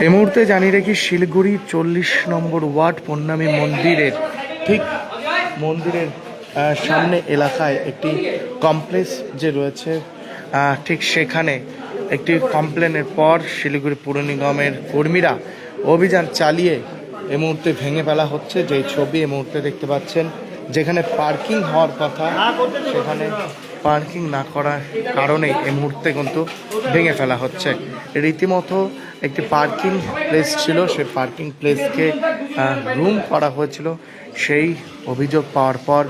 এই মুহূর্তে জানিয়ে রাখি শিলিগুড়ি 40 নম্বর ওয়ার্ড পূর্ণামী মন্দিরের ঠিক মন্দিরের সামনে এলাকায় একটি কমপ্লেক্স যে রয়েছে ঠিক সেখানে একটি কমপ্লেনের পর শিলিগুড়ি পুর নিগমের কর্মীরা অভিযান চালিয়ে এই মুহূর্তে ভেঙে ফেলা হচ্ছে। যেই ছবি এই মুহূর্তে দেখতে পাচ্ছেন, যেখানে পার্কিং হওয়ার কথা সেখানে পার্কিং না করার কারণে এই মুহূর্তে কিন্তু ভেঙে ফেলা হচ্ছে। রীতিমতো একটি পার্কিং প্লেস ছিল, সেই পার্কিং প্লেসকে রুম করা হয়েছিল। সেই অভিযোগ পাওয়ার পর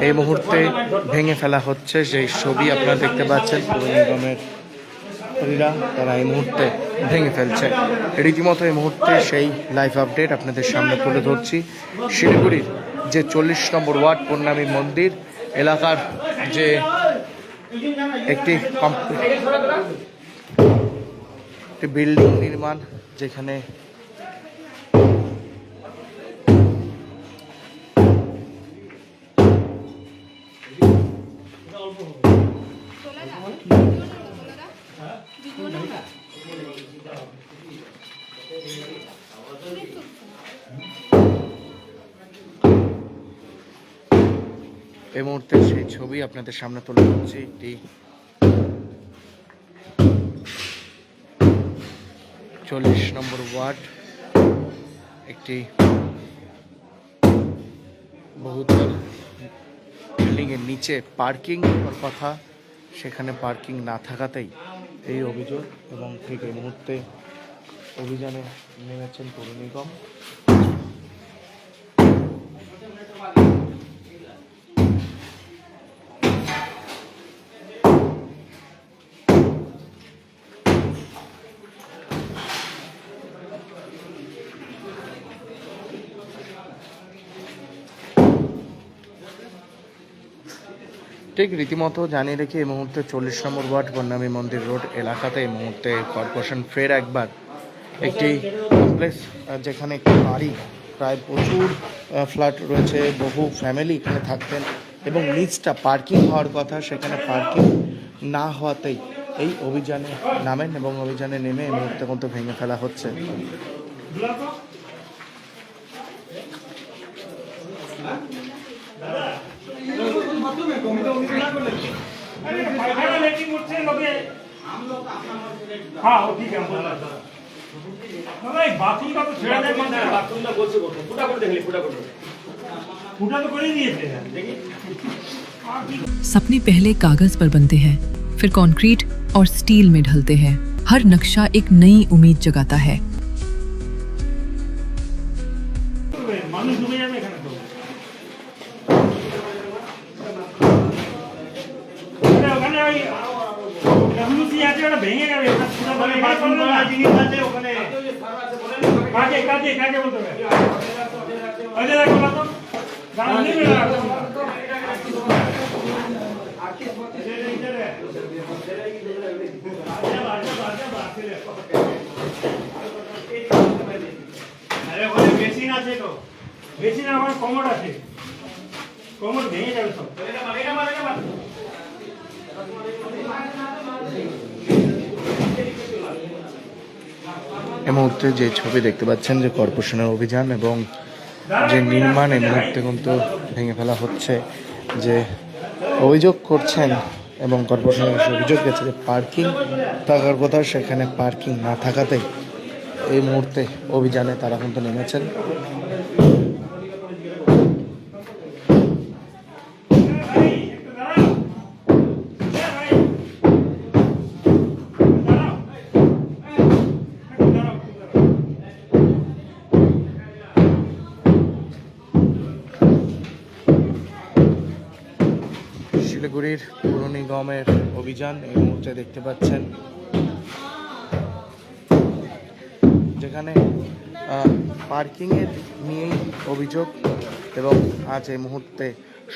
এই মুহূর্তে ভেঙে ফেলা হচ্ছে। সেই ছবি আপনারা দেখতে পাচ্ছেন, পুর নিগমের কর্মীরা তারা এই মুহূর্তে ভেঙে ফেলছে। রীতিমতো এই মুহূর্তে সেই লাইভ আপডেট আপনাদের সামনে তুলে ধরছি। শিলিগুড়ির যে 40 নম্বর ওয়ার্ড পূর্ণামী মন্দির এলাকার যে একটি বিল্ডিং নির্মাণ, যেখানে এই মুহূর্তে সেই ছবি আপনাদের সামনে তুলে ধরছি। একটি 40 নম্বর ওয়ার্ড একটি বহুতল বিল্ডিং এর নিচে পার্কিং হওয়ার কথা, সেখানে পার্কিং না থাকাতেই এই অভিযোগ। এবং ঠিক এই মুহূর্তে অভিযানে নেমেছেন পৌর নিগম। ঠিক রীতিমতো জানিয়ে রেখে এই মুহূর্তে 40 নম্বর ওয়ার্ড পূর্ণামী মন্দির রোড এলাকাতে এই মুহূর্তে কর্পোরেশন ফের একবার একটি কমপ্লেক্স, যেখানে একটি বাড়ি, প্রায় প্রচুর ফ্ল্যাট রয়েছে, বহু ফ্যামিলি এখানে থাকতেন এবং নিচটা পার্কিং হওয়ার কথা, সেখানে পার্কিং না হওয়াতেই এই অভিযানে নামেন এবং অভিযানে নেমে এই মুহূর্তে কিন্তু ভেঙে ফেলা হচ্ছে। सपने पहले कागज पर बनते हैं, फिर कंक्रीट और स्टील में ढलते हैं। हर नक्शा एक नई उम्मीद जगाता है। মেশিন আছে, তো মেশিন আমার কমোড আছে, কমোড ভেঙে যাবে সব। এই মুহূর্তে যে ছবি দেখতে পাচ্ছেন, যে কর্পোরেশনের অভিযান এবং যে নির্মাণ এই মুহূর্তে কিন্তু ভেঙে ফেলা হচ্ছে। যে অভিযোগ করছেন এবং কর্পোরেশনের অভিযোগ গেছে যে পার্কিং থাকার কথা, সেখানে পার্কিং না থাকাতেই এই মুহূর্তে অভিযানে তারা কিন্তু নেমেছেন। শিলিগুড়ির পুর নিগমের অভিযান এই মুহূর্তে দেখতে পাচ্ছেন, যেখানে পার্কিংয়ের নিয়েই অভিযোগ এবং আজ এই মুহূর্তে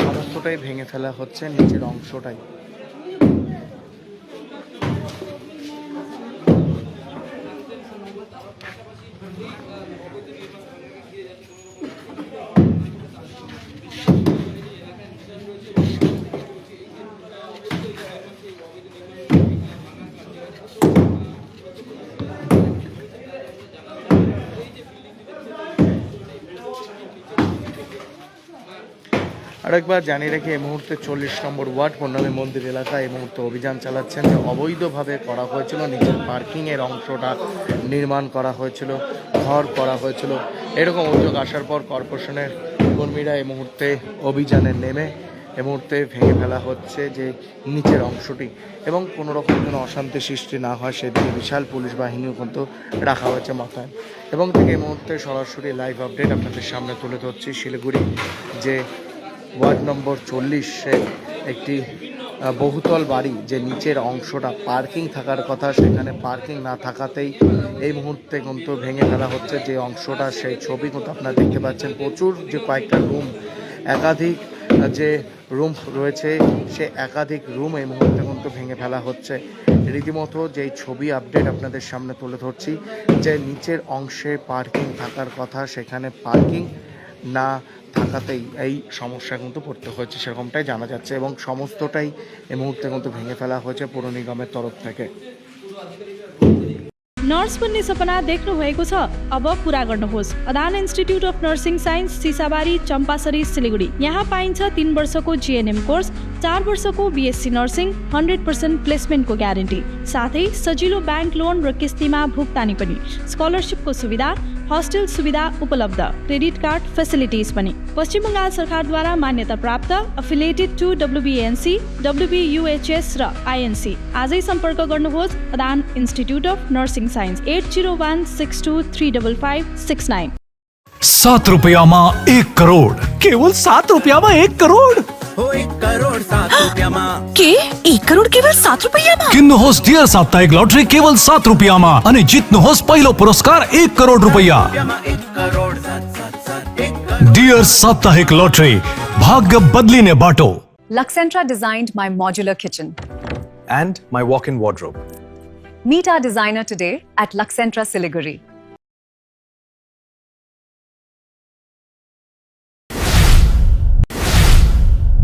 সমস্তটাই ভেঙে ফেলা হচ্ছে, নিচের অংশটাই। আরেকবার জানিয়ে রেখে এই মুহূর্তে 40 নম্বর ওয়ার্ড পূর্ণামী মন্দির এলাকায় এই মুহূর্তে অভিযান চালাচ্ছেন, যে অবৈধভাবে করা হয়েছিল নিচের পার্কিংয়ের অংশটা নির্মাণ করা হয়েছিল, ঘর করা হয়েছিল, এরকম অভিযোগ আসার পর কর্পোরেশনের কর্মীরা এই মুহূর্তে অভিযানে নেমে এই মুহূর্তে ভেঙে ফেলা হচ্ছে যে নিচের অংশটি, এবং কোনো রকম যেন অশান্তি সৃষ্টি না হয় সেদিকে বিশাল পুলিশ বাহিনীও কিন্তু রাখা হয়েছে মাথায়। এবং থেকে এই মুহূর্তে সরাসরি লাইভ আপডেট আপনাদের সামনে তুলে ধরছি শিলিগুড়ি যে ওয়ার্ড নম্বর 40-এ একটি বহুতল বাড়ি, যে নিচের অংশটা পার্কিং থাকার কথা সেখানে পার্কিং না থাকাতেই এই মুহূর্তে কিন্তু ভেঙে ফেলা হচ্ছে যে অংশটা, সেই ছবি কিন্তু আপনারা দেখতে পাচ্ছেন। প্রচুর যে কয়েকটা রুম, একাধিক যে রুম রয়েছে সে একাধিক রুম এই মুহূর্তে কিন্তু ভেঙে ফেলা হচ্ছে। রীতিমতো যেই ছবি আপডেট আপনাদের সামনে তুলে ধরছি, যে নিচের অংশে পার্কিং থাকার কথা সেখানে পার্কিং না থাকাতেই এই সমস্যা কিন্তু পড়তে হয়েছে, সেরকমটাই জানা যাচ্ছে, এবং সমস্তটাই এই মুহূর্তে কিন্তু ভেঙে ফেলা হয়েছে পৌর নিগমের তরফ থেকে। नर्स बन्ने सपना देख्नु भएको छ? अब पूरा गर्नुहोस्। Adan institute of nursing science, Sisabari, Champasari, Siliguri. यहाँ पाइन्छ 3 वर्षको जिएनएम कोर्स, 4 वर्षको बीएससी नर्सिङ, 100% प्लेसमेन्टको ग्यारेन्टी, साथै सजिलो ब्याङ्क लोन र किस्तीमा भुक्तानी पनि, स्कलरसिपको सुविधा, हस्टेल सुविधा उपलब्ध, क्रेडिट कार्ड फेसिलिटिज पनि। पश्चिम बङ्गाल सरकारद्वारा मान्यता प्राप्त, affiliated to WBNC, WBUHS raw INC। आजै सम्पर्क गर्नुहोस् Adan institute of nursing signs, 8016235569। 7 रुपयाમાં 1 crore, કેવલ 7 रुपयाમાં 1 કરોડ. हो 1 करोड 7 रुपयामा के 1 करोड केवल 7 रुपैयाँमा? किन्नुहोस् डियर साप्ताहिक लटरी केवल 7 रुपयामा अनि जित्नुहोस् पहिलो पुरस्कार 1 करोड रुपैयाँ. 1 करोड 7 डियर साप्ताहिक लटरी, भाग्य बदलिने बाटो. Luxentra designed my modular kitchen. and my walk-in wardrobe. Meet our designer today at Luxentra Siliguri.